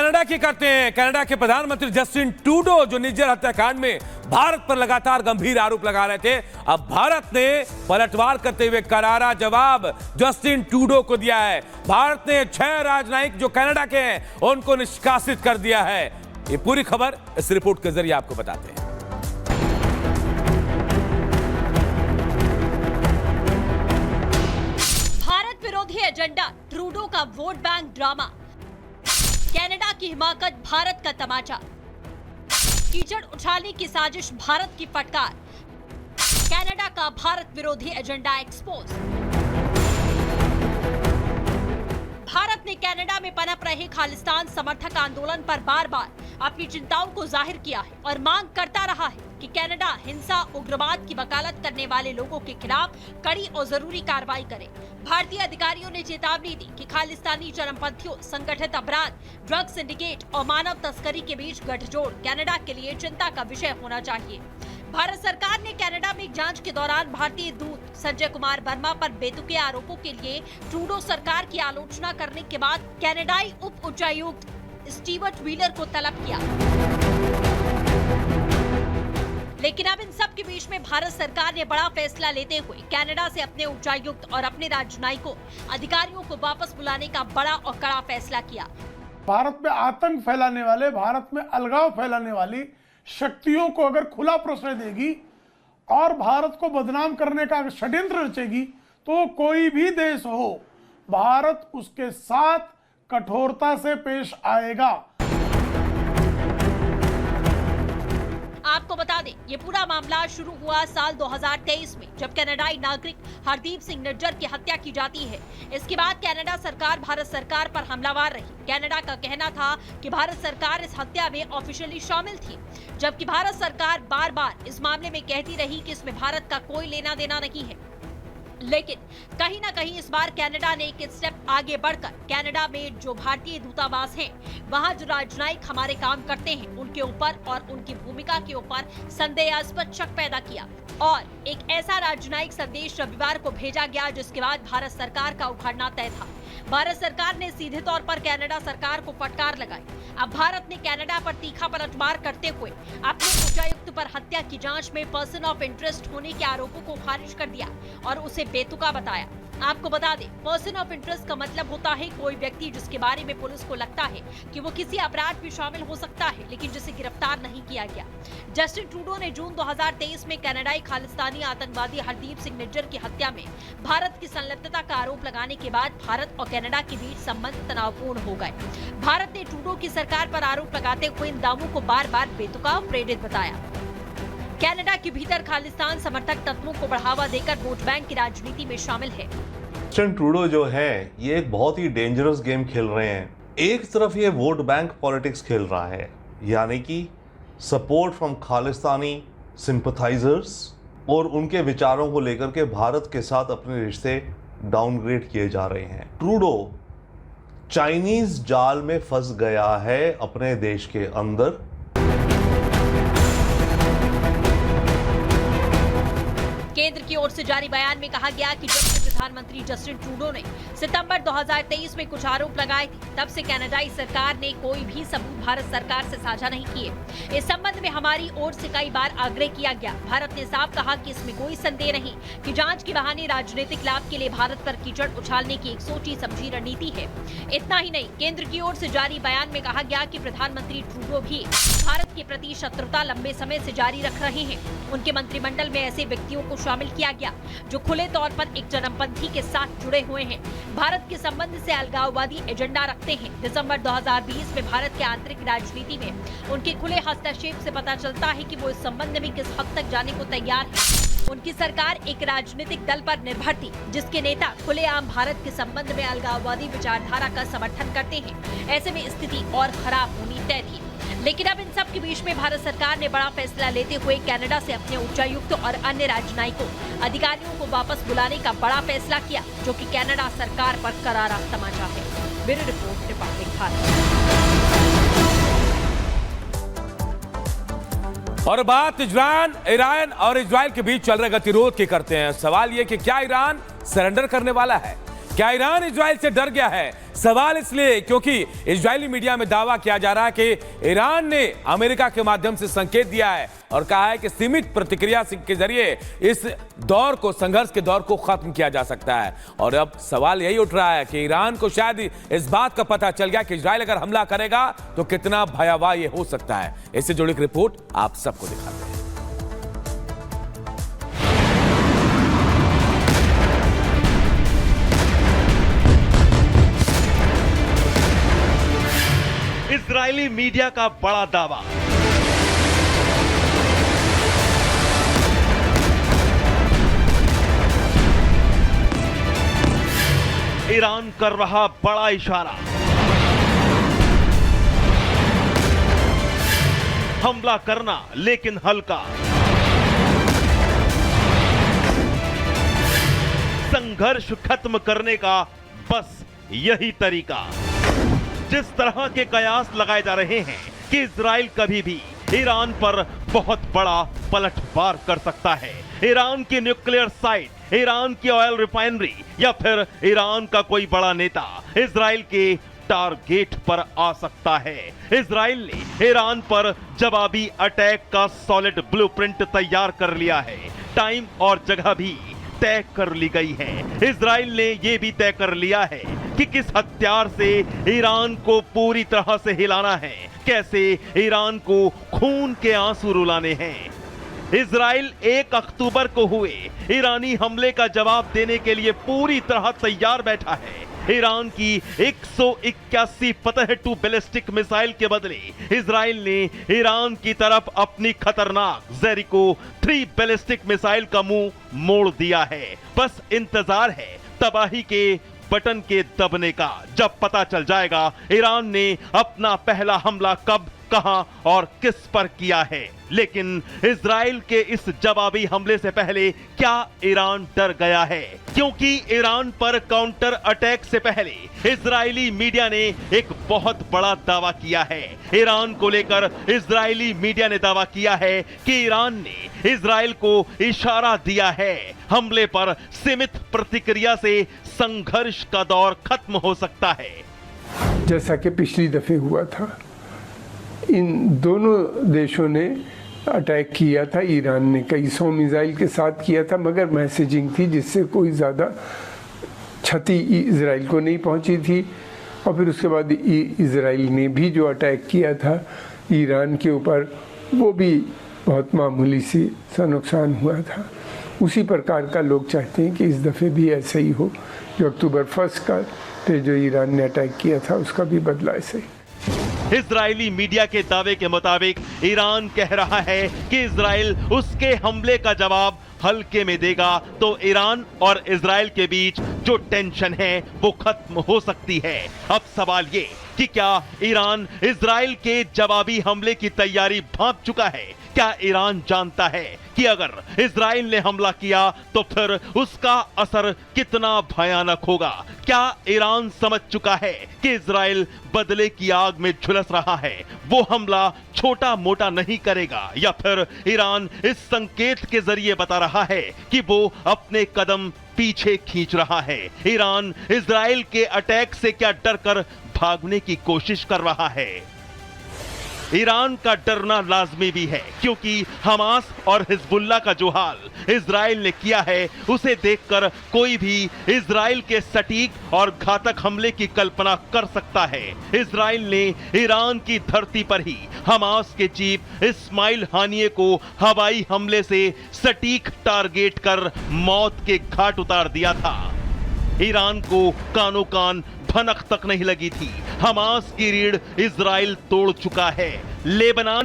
Canada की करते हैं। कनाडा के प्रधानमंत्री जस्टिन ट्रूडो जो निज्जर हत्याकांड में भारत पर लगातार गंभीर आरोप लगा रहे थे, अब भारत ने पलटवार करते हुए करारा जवाब जस्टिन ट्रूडो को दिया है। भारत ने 6 राजनयिक जो कनाडा के हैं उनको निष्कासित कर दिया है। ये पूरी खबर इस रिपोर्ट के जरिए आपको बताते हैं। भारत विरोधी एजेंडा, ट्रूडो का वोट बैंक ड्रामा, कनाडा की हिमाकत, भारत का तमाचा, कीचड़ उछालने की साजिश, भारत की फटकार, कनाडा का भारत विरोधी एजेंडा एक्सपोज। भारत ने कनाडा में पनप रहे खालिस्तान समर्थक आंदोलन पर बार बार अपनी चिंताओं को जाहिर किया है और मांग करता रहा है कि कनाडा हिंसा, उग्रवाद की वकालत करने वाले लोगों के खिलाफ कड़ी और जरूरी कार्रवाई करे। भारतीय अधिकारियों ने चेतावनी दी कि खालिस्तानी चरमपंथियों, संगठित अपराध, ड्रग सिंडिकेट और मानव तस्करी के बीच गठजोड़ कनाडा के लिए चिंता का विषय होना चाहिए। भारत सरकार ने कनाडा में जांच के दौरान भारतीय दूत संजय कुमार वर्मा पर बेतुके आरोपों के लिए ट्रूडो सरकार की आलोचना करने के बाद कनाडाई उप उच्चायुक्त स्टीवर्ट व्हीलर को तलब किया। लेकिन अब इन सब के बीच में भारत सरकार ने बड़ा फैसला लेते हुए कनाडा से अपने उच्चायुक्त और अपने राजनयिकों, अधिकारियों को वापस बुलाने का बड़ा और कड़ा फैसला किया। भारत में आतंक फैलाने वाले, भारत में अलगाव फैलाने वाली शक्तियों को अगर खुला प्रश्रय देगी और भारत को बदनाम करने का षड्यंत्र रचेगी तो कोई भी देश हो, भारत उसके साथ कठोरता से पेश आएगा। आपको बता दें, ये पूरा मामला शुरू हुआ साल 2023 में, जब कनाडाई नागरिक हरदीप सिंह निज्जर की हत्या की जाती है। इसके बाद कनाडा सरकार भारत सरकार पर हमलावर रही। कनाडा का कहना था कि भारत सरकार इस हत्या में ऑफिशियली शामिल थी, जबकि भारत सरकार बार बार इस मामले में कहती रही कि इसमें भारत का कोई लेना देना नहीं है। लेकिन कहीं ना कहीं इस बार कनाडा ने एक स्टेप आगे बढ़कर कनाडा में जो भारतीय दूतावास हैं, वहां जो राजनयिक हमारे काम करते हैं, उनके ऊपर और उनकी भूमिका के ऊपर संदेहास्पद शक पैदा किया और एक ऐसा राजनयिक संदेश रविवार को भेजा गया जिसके बाद भारत सरकार का उखड़ना तय था। भारत सरकार ने सीधे तौर पर कनाडा सरकार को फटकार लगाई। अब भारत ने कनाडा पर तीखा पलटवार करते हुए अपने उच्चायुक्त पर हत्या की जांच में पर्सन ऑफ इंटरेस्ट होने के आरोपों को खारिज कर दिया और उसे बेतुका बताया। आपको बता दें, पर्सन ऑफ इंटरेस्ट का मतलब होता है कोई व्यक्ति जिसके बारे में पुलिस को लगता है कि वो किसी अपराध में शामिल हो सकता है, लेकिन जिसे गिरफ्तार नहीं किया गया। जस्टिन ट्रूडो ने जून 2023 में कनाडाई खालिस्तानी आतंकवादी हरदीप सिंह निज्जर की हत्या में भारत की संलिप्तता का आरोप लगाने के बाद भारत और कनाडा के बीच संबंध तनावपूर्ण हो गए। भारत ने ट्रूडो की सरकार पर आरोप लगाते हुए इन दावों को बार बार बेतुका और प्रेरित बताया। कनाडा के भीतर खालिस्तान समर्थक तत्वों को बढ़ावा देकर वोट बैंक की राजनीति में शामिल है। जस्टिन ट्रूडो जो है ये एक बहुत ही डेंजरस गेम खेल रहे हैं। एक तरफ ये वोट बैंक पॉलिटिक्स खेल रहा है, यानी कि सपोर्ट फ्रॉम खालिस्तानी सिंपथाइजर्स, और उनके विचारों को लेकर के भारत के साथ अपने रिश्ते डाउनग्रेड किए जा रहे हैं। ट्रूडो चाइनीज जाल में फंस गया है अपने देश के अंदर। केंद्र की ओर से जारी बयान में कहा गया कि जब से प्रधानमंत्री जस्टिन ट्रूडो ने सितंबर 2023 में कुछ आरोप लगाए थे, तब से कनाडाई सरकार ने कोई भी सबूत भारत सरकार से साझा नहीं किए। इस संबंध में हमारी ओर से कई बार आग्रह किया गया। भारत ने साफ कहा कि इसमें कोई संदेह नहीं कि जांच के बहाने राजनीतिक लाभ के लिए भारत पर कीचड़ उछालने की एक सोची समझी रणनीति है। इतना ही नहीं, केंद्र की ओर से जारी बयान में कहा गया कि प्रधानमंत्री ट्रूडो भी भारत के प्रति शत्रुता लंबे समय से जारी रख रहे हैं। उनके मंत्रिमंडल में ऐसे व्यक्तियों को शामिल किया गया जो खुले तौर पर एक चरमपंथी के साथ जुड़े हुए हैं, भारत के संबंध से अलगाववादी एजेंडा रखते हैं। दिसंबर 2020 में भारत के आंतरिक राजनीति में उनके खुले हस्तक्षेप से पता चलता है कि वो इस संबंध में किस हद तक जाने को तैयार है। उनकी सरकार एक राजनीतिक दल पर निर्भर थी जिसके नेता खुलेआम भारत के संबंध में अलगाववादी विचारधारा का समर्थन करते हैं। ऐसे में स्थिति और खराब होनी तय थी। लेकिन अब इन सब के बीच में भारत सरकार ने बड़ा फैसला लेते हुए कनाडा से अपने उच्चायुक्त और अन्य राजनयिकों, अधिकारियों को वापस बुलाने का बड़ा फैसला किया, जो कि कनाडा सरकार पर करारा तमाचा है। Bureau report, Republic Bharat. और बात ईरान और इजराइल के बीच चल रहे गतिरोध की करते हैं। सवाल यह कि क्या ईरान सरेंडर करने वाला है? क्या ईरान इजराइल से डर गया है? सवाल इसलिए क्योंकि इजरायली मीडिया में दावा किया जा रहा है कि ईरान ने अमेरिका के माध्यम से संकेत दिया है और कहा है कि सीमित प्रतिक्रिया के जरिए इस दौर को, संघर्ष के दौर को खत्म किया जा सकता है। और अब सवाल यही उठ रहा है कि ईरान को शायद इस बात का पता चल गया कि इजराइल अगर हमला करेगा तो कितना भयावह ये हो सकता है। इससे जुड़ी एक रिपोर्ट आप सबको दिखाते हैं। इजरायली मीडिया का बड़ा दावा, ईरान कर रहा बड़ा इशारा, हमला करना लेकिन हल्का, संघर्ष खत्म करने का बस यही तरीका। जिस तरह के कयास लगाए जा रहे हैं कि इजराइल कभी भी ईरान पर बहुत बड़ा पलटवार कर सकता है, ईरान की न्यूक्लियर साइट, ईरान की ऑयल रिफाइनरी या फिर ईरान का कोई बड़ा नेता इजराइल के टारगेट पर आ सकता है। इजराइल ने ईरान पर जवाबी अटैक का सॉलिड ब्लूप्रिंट तैयार कर लिया है। टाइम और जगह भी तय कर ली गई है। इजराइल ने यह भी तय कर लिया है कि किस हथियार से ईरान को पूरी तरह से हिलाना है, कैसे ईरान को खून के आंसू रुलाने हैं। इजराइल 1 अक्टूबर को हुए ईरानी हमले का जवाब देने के लिए पूरी तरह तैयार बैठा है। ईरान की 181 फतह-2 बैलिस्टिक मिसाइल के बदले इजराइल ने ईरान की तरफ अपनी खतरनाक जेरिको 3 बैलिस्टिक मिसाइल का मुंह मोड़ दिया है। बस इंतजार है तबाही के बटन के दबने का। जब पता चल जाएगा ईरान ने अपना पहला हमला कब, कहां और किस पर किया है। लेकिन इजराइल के इस जवाबी हमले से पहले क्या ईरान डर गया है? क्योंकि ईरान पर काउंटर अटैक से पहले इजरायली मीडिया ने एक बहुत बड़ा दावा किया है। ईरान को लेकर इजरायली मीडिया ने दावा किया है कि ईरान ने इजराइल को इशारा दिया है, हमले पर सीमित प्रतिक्रिया से संघर्ष का दौर खत्म हो सकता है। जैसा कि पिछली दफे हुआ था, इन दोनों देशों ने अटैक किया था। ईरान ने कई 100 मिसाइल के साथ किया था, मगर मैसेजिंग थी जिससे कोई ज़्यादा क्षति इजराइल को नहीं पहुंची थी। और फिर उसके बाद इजराइल ने भी जो अटैक किया था ईरान के ऊपर, वो भी बहुत मामूली सा नुकसान हुआ था। उसी प्रकार का लोग चाहते हैं कि इस दफ़े भी ऐसा ही हो। जो अक्टूबर 1 का पे जो ईरान ने अटैक किया था उसका भी बदला ऐसे ही। इजरायली मीडिया के दावे के मुताबिक ईरान कह रहा है कि इजराइल उसके हमले का जवाब हल्के में देगा तो ईरान और इजराइल के बीच जो टेंशन है वो खत्म हो सकती है। अब सवाल ये कि क्या ईरान इजराइल के जवाबी हमले की तैयारी भांप चुका है? क्या ईरान जानता है कि अगर इजराइल ने हमला किया तो फिर उसका असर कितना भयानक होगा? क्या ईरान समझ चुका है कि इजराइल बदले की आग में झुलस रहा है, वो हमला छोटा मोटा नहीं करेगा? या फिर ईरान इस संकेत के जरिए बता रहा है कि वो अपने कदम पीछे खींच रहा है? ईरान इजराइल के अटैक से क्या डरकर भागने की कोशिश कर रहा है? ईरान का डरना लाजमी भी है, क्योंकि हमास और हिजबुल्लाह का जो हाल इजराइल ने किया है उसे देखकर कोई भी इजराइल के सटीक और घातक हमले की कल्पना कर सकता है। इजराइल ने ईरान की धरती पर ही हमास के चीफ इस्माइल हानिये को हवाई हमले से सटीक टारगेट कर मौत के घाट उतार दिया था। ईरान को कानो कान भनक तक नहीं लगी थी। हमास की रीढ़ इजराइल तोड़ चुका है। लेबनान